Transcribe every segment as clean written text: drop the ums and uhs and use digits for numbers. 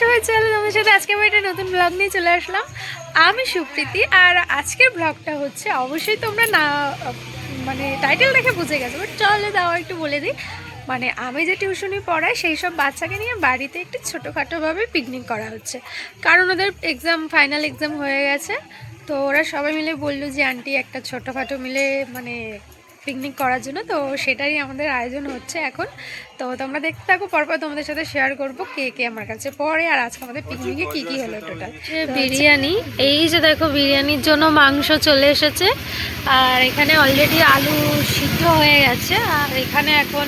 ভাই, চলো তোমার সাথে আজকে আমি একটা নতুন ব্লগ নিয়ে চলে আসলাম। আমি সুপ্রীতি, আর আজকের ব্লগটা হচ্ছে অবশ্যই তোমরা না মানে টাইটেল দেখে বুঝে গেছো, বাট চলে দাও একটু বলে দিই। মানে আমি যে টিউশনি পড়াই সেই সব বাচ্চাকে নিয়ে বাড়িতে একটু ছোটোখাটোভাবে পিকনিক করা হচ্ছে, কারণ ওদের এক্সাম, ফাইনাল এক্সাম হয়ে গেছে। তো ওরা সবাই মিলে বললো যে আন্টি একটা ছোটোখাটো মিলে মানে পিকনিক করার জন্য, তো সেটাই আমাদের আয়োজন হচ্ছে এখন। তো তোমরা দেখতে থাকো, পরপর তোমাদের সাথে শেয়ার করবো কে কে আমার কাছে পড়ে আর আজকে আমাদের পিকনিকে কি কি হলো টোটাল। বিরিয়ানি, এই যে দেখো বিরিয়ানির জন্য মাংস চলে এসেছে, আর এখানে অলরেডি আলু সিদ্ধ হয়ে গেছে, আর এখানে এখন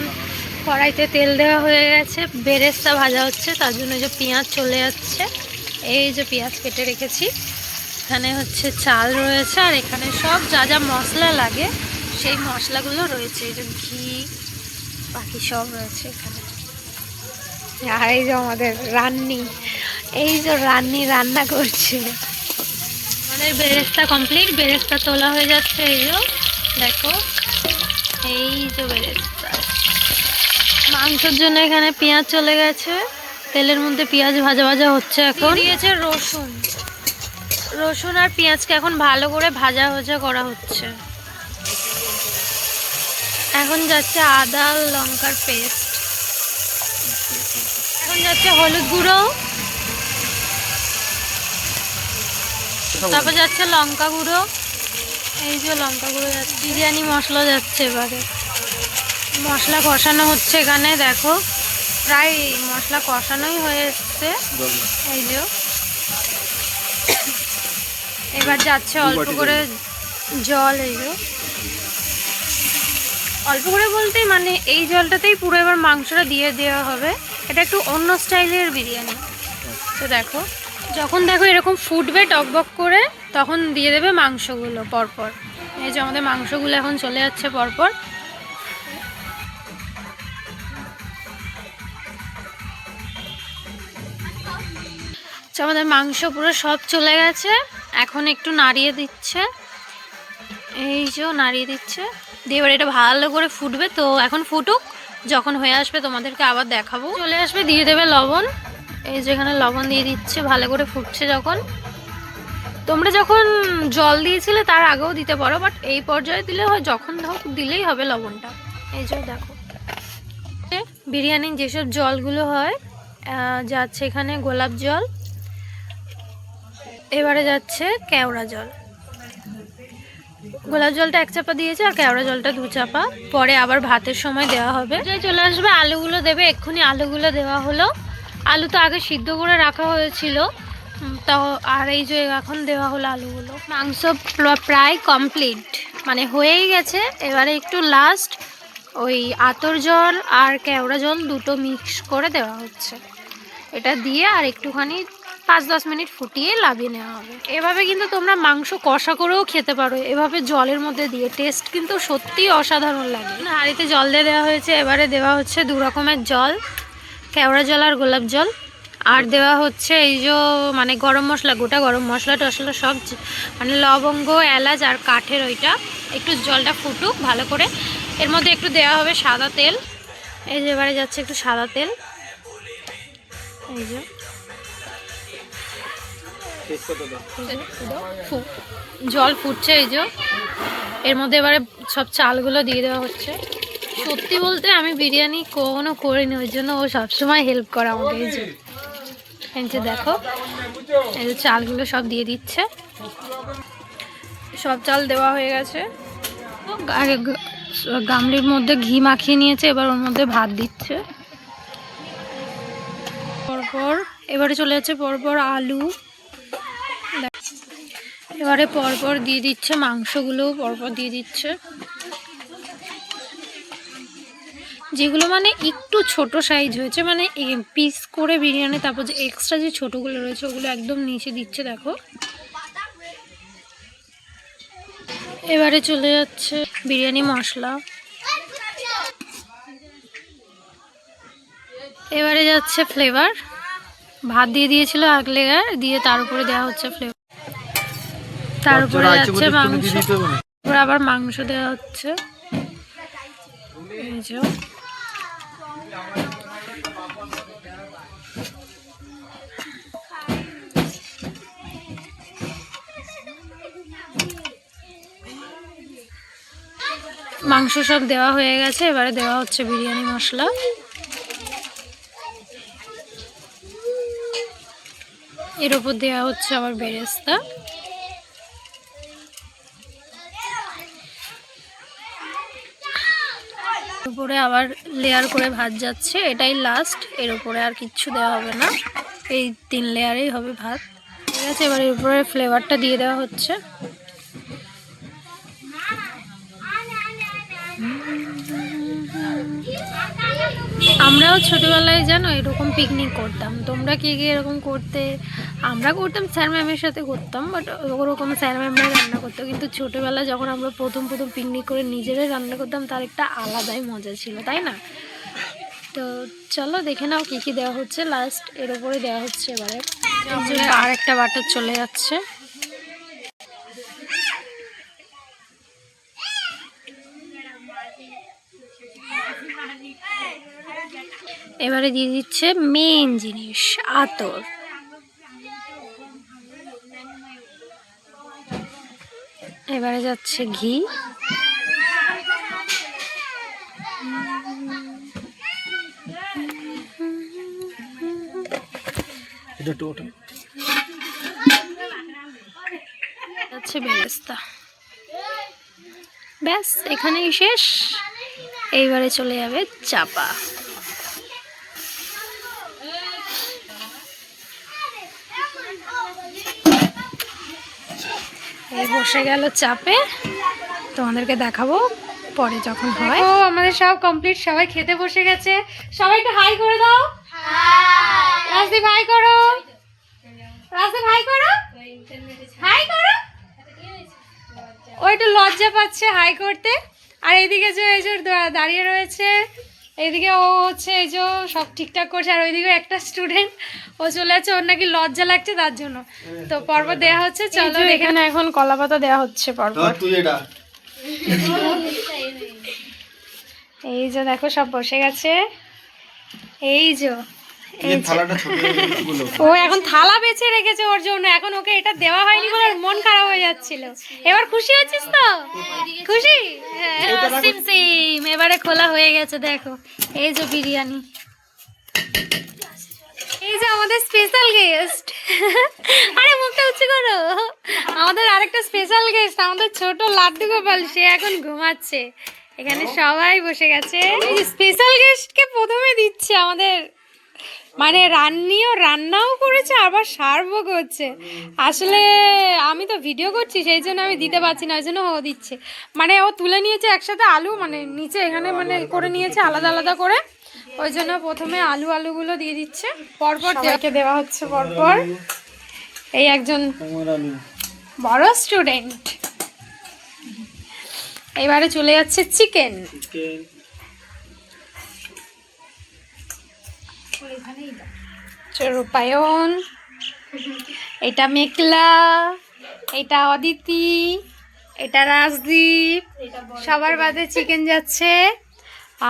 কড়াইতে তেল দেওয়া হয়ে গেছে, বেরেস্তা ভাজা হচ্ছে, তার জন্য যে পেঁয়াজ চলে যাচ্ছে। এই যে পেঁয়াজ কেটে রেখেছি, এখানে হচ্ছে চাল রয়েছে, আর এখানে সব যা যা মশলা লাগে সেই মশলাগুলো রয়েছে, এই যে ঘি, বাকি সব রয়েছে এখানে। আর এই যে আমাদের রান্নি, এই যে রান্নি রান্না করছে। আমাদের বেরেস্তা কমপ্লিট, বেরেস্তা তোলা হয়ে যাচ্ছে, এই যে দেখো, এই যে বেরেস্তা। মাংসের জন্য এখানে পেঁয়াজ চলে গেছে, তেলের মধ্যে পেঁয়াজ ভাজা ভাজা হচ্ছে। এখন দিয়েছে রসুন, রসুন আর পেঁয়াজকে এখন ভালো করে ভাজা ভাজা করা হচ্ছে। এখন যাচ্ছে আদা লঙ্কার পেস্ট, এখন যাচ্ছে হলুদ গুঁড়ো, তারপর যাচ্ছে লঙ্কা গুঁড়ো, এই যে লঙ্কা গুঁড়ো যাচ্ছে, বিরিয়ানি মশলা যাচ্ছে। এবারে মশলা কষানো হচ্ছে, এখানে দেখো প্রায় মশলা কষানোই হয়ে এসছে। এই যে এবার যাচ্ছে অল্প করে জল, এই যে অল্প করে বলতেই মানে এই জলটাতেই পুরো এবার মাংসটা দিয়ে দেওয়া হবে। এটা একটু অন্য স্টাইলের বিরিয়ানি। তো দেখো, যখন দেখো এরকম ফুটবে টকবক করে, তখন দিয়ে দেবে মাংসগুলো পরপর। এই যে আমাদের মাংসগুলো এখন চলে যাচ্ছে পরপর। আমাদের মাংস পুরো সব চলে গেছে, এখন একটু নাড়িয়ে দিচ্ছে, এই যে নাড়িয়ে দিচ্ছে দিয়ে এবার এটা ভালো করে ফুটবে। তো এখন ফুটুক, যখন হয়ে আসবে তোমাদেরকে আবার দেখাবো। চলে আসবে, দিয়ে দেবে লবণ, এই যে এখানে লবণ দিয়ে দিচ্ছে। ভালো করে ফুটছে যখন, তোমরা যখন জল দিয়েছিলে তার আগেও দিতে পারো, বাট এই পর্যায়ে দিলে হয়, যখন দিলেই হবে লবণটা। এই যে দেখো বিরিয়ানির যেসব জলগুলো হয় যাচ্ছে এখানে গোলাপ জল, এবারে যাচ্ছে কেওড়া জল। গোলাপ জলটা 1 চাপা দিয়েছে, আর কেওড়া জলটা 2 চাপা, পরে আবার ভাতের সময় দেওয়া হবে। চলে আসবে, আলুগুলো দেবে, এক্ষুনি আলুগুলো দেওয়া হলো। আলু তো আগে সিদ্ধ করে রাখা হয়েছিল, তো আর এই যে এখন দেওয়া হলো আলুগুলো। মাংস প্রায় কমপ্লিট, মানে হয়েই গেছে। এবারে একটু লাস্ট ওই আতর জল আর কেওড়া জল দুটো মিক্স করে দেওয়া হচ্ছে, এটা দিয়ে আর একটুখানি 5-10 মিনিট ফুটিয়ে লাভিয়ে নেওয়া হবে। এভাবে কিন্তু তোমরা মাংস কষা করেও খেতে পারো, এভাবে জলের মধ্যে দিয়ে, টেস্ট কিন্তু সত্যিই অসাধারণ লাগে। হাঁড়িতে জল দিয়ে দেওয়া হয়েছে, এবারে দেওয়া হচ্ছে 2 রকমের জল, কেওড়া জল আর গোলাপ জল, আর দেওয়া হচ্ছে এই যে মানে গরম মশলা, গোটা গরম মশলা টশলা সব, মানে লবঙ্গ, এলাচ আর কাঠের ওইটা। একটু জলটা ফুটুক ভালো করে, এর মধ্যে একটু দেওয়া হবে সাদা তেল, এই যে এবারে যাচ্ছে একটু সাদা তেল, এই যে জল ফুটছে, এই যে এর মধ্যে এবারে সব চালগুলো দিয়ে দেওয়া হচ্ছে। সত্যি বলতে আমি বিরিয়ানি কখনো করিনি, ওই জন্য ও সবসময় হেল্প করে আমাকে। এই যে দেখো, এই যে চালগুলো সব দিয়ে দিচ্ছে, সব চাল দেওয়া হয়ে গেছে। আগে গামলির মধ্যে ঘি মাখিয়ে নিয়েছে, এবার ওর মধ্যে ভাত দিচ্ছে পরপর। এবারে চলে যাচ্ছে পরপর আলু, এবারে পরপর দিয়ে দিচ্ছে মাংসগুলো, পরপর দিয়ে দিচ্ছে, যেগুলো মানে একটু ছোট সাইজ হয়েছে, মানে পিস করে বিরিয়ানি। তারপর যে এক্সট্রা যে ছোটগুলো রয়েছে ওগুলো একদম নিচে দিচ্ছে, দেখো। এবারে চলে যাচ্ছে বিরিয়ানি মশলা, এবারে যাচ্ছে ফ্লেভার, ভাত দিয়ে দিয়েছিল আগলে দিয়ে, তার উপরে দেওয়া হচ্ছে ফ্লেভার, তার উপরে যাচ্ছে মাংস, তারপরে আবার মাংস দেওয়া হচ্ছে। এই যে মাংস সব দেওয়া হয়ে গেছে, এবারে দেওয়া হচ্ছে বিরিয়ানি মশলা। এর উপর দেওয়া হচ্ছে আবার বেরেস্তা। উপরে আবার লেয়ার করে ভাত যাচ্ছে, এটাই লাস্ট, এর উপরে আর কিচ্ছু দেওয়া হবে না, এই 3 লেয়ারেই হবে ভাত। ঠিক আছে, এবার এর উপরে ফ্লেভারটা দিয়ে দেওয়া হচ্ছে। আমরাও ছোটবেলায় জানো এরকম পিকনিক করতাম, তোমরা কি কি এরকম করতে? আমরা করতাম, স্যার ম্যামের সাথে করতাম, বাট ওরকম স্যার ম্যামরা রান্না করতো। কিন্তু ছোটোবেলায় যখন আমরা প্রথম পিকনিক করে নিজেরাই রান্না করতাম, তার একটা আলাদাই মজা ছিল, তাই না? তো চলো দেখে নাও কি কি দেওয়া হচ্ছে। লাস্ট এর উপরে দেওয়া হচ্ছে এবারে আর একটা বাটার চলে যাচ্ছে। এবারে দিয়ে দিচ্ছে মেন জিনিস, আতর। এবারে যাচ্ছে ঘি। যাচ্ছে বেরেস্তা। ব্যাস এখানেই শেষ। এইবারে চলে যাবে চাপা। এই বসে গেল চাপে, তোমাদেরকে দেখাবো পরে যখন হয়। ও আমাদের সব কমপ্লিট, সবাই খেতে বসে গেছে। সবাই একটু হাই করে দাও। রাজদীপ হাই করো, রাজদীপ হাই করো, হাই করো। ও একটু লজ্জা পাচ্ছে হাই করতে। আর এইদিকে যে এই যে দাঁড়িয়ে রয়েছে, এইদিকে ও হচ্ছে এই যে সব ঠিকঠাক করছে, আর ওইদিকে একটা স্টুডেন্ট ও চলে যাচ্ছে, ওর নাকি লজ্জা লাগছে তার জন্য। তো পর্ব দেয়া হচ্ছে, চলো এখানে এখন কলা পাতা দেওয়া হচ্ছে পর্ব। এই যে দেখো সব বসে গেছে, এই যে ও এখন থালা বেছে রেখেছে ওর জন্য, এখন ওকে এটা দেওয়া হয়নি বলে মন খারাপ হয়ে যাচ্ছিল। এবার খুশি হচ্ছিস তো? খুশি? সিম সিম এবারে খোলা হয়ে গেছে, দেখো এই যে বিরিয়ানি। এই যে আমাদের স্পেশাল গেস্ট, আরে মুখটা উঁচু করো। আমাদের আরেকটা স্পেশাল গেস্ট, আমাদের ছোট লাড্ডু গোপাল, সে এখন ঘুমাচ্ছে। এখানে সবাই বসে গেছে। স্পেশাল গেস্টকে প্রথমে দিচ্ছে আমাদের, মানে রান্নাও করেছে আবার সার্ভও করছে। আসলে আমি তো ভিডিও করছি, সেই জন্য আমি দিতে পারছি না, ওই জন্য ও দিচ্ছে। মানে ও তুলে নিয়েছে একসাথে আলু, মানে নিচে এখানে মানে করে নিয়েছে আলাদা আলাদা করে, ওই জন্য প্রথমে আলুগুলো দিয়ে দিচ্ছে, পরপর সবাইকে দেওয়া হচ্ছে পরপর। এই একজন বড় স্টুডেন্ট। এবারে চলে যাচ্ছে চিকেন। রূপায়ণ, এটা মেঘলা, এটা অদিতি, এটা রাজদীপ, সবার বাদে চিকেন যাচ্ছে।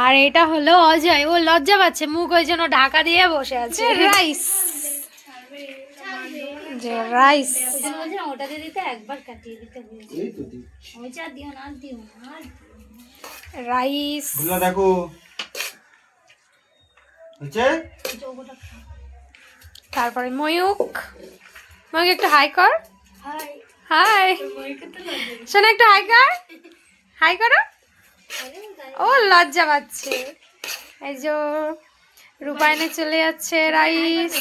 আর এটা হলো অজয়, ও লজ্জা পাচ্ছে, মুখ ওই জন্য ঢাকা দিয়ে বসে আছে। রাইস, যে রাইস রাইস দেখো। তারপরে ময়ূক একটু হাই কর, হাই শোনা, একটু হাই কর, হাই করো। ও লজ্জা পাচ্ছে। এই যে রূপায়ণে চলে যাচ্ছে রাইস,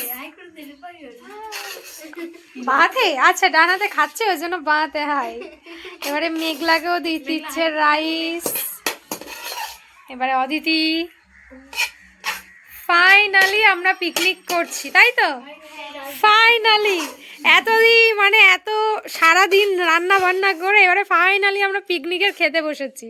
বাঁতে, আচ্ছা ডান হাতে খাচ্ছে ওই জন্য বাঁতে হাই। এবারে মেঘলাকেও দিচ্ছে রাইস। এবারে অদিতি। ফাইনালি আমরা পিকনিক করছি, তাই তো? ফাইনালি এতদিন মানে এত সারাদিন রান্না বান্না করে এবারে ফাইনালি আমরা পিকনিকের খেতে বসেছি।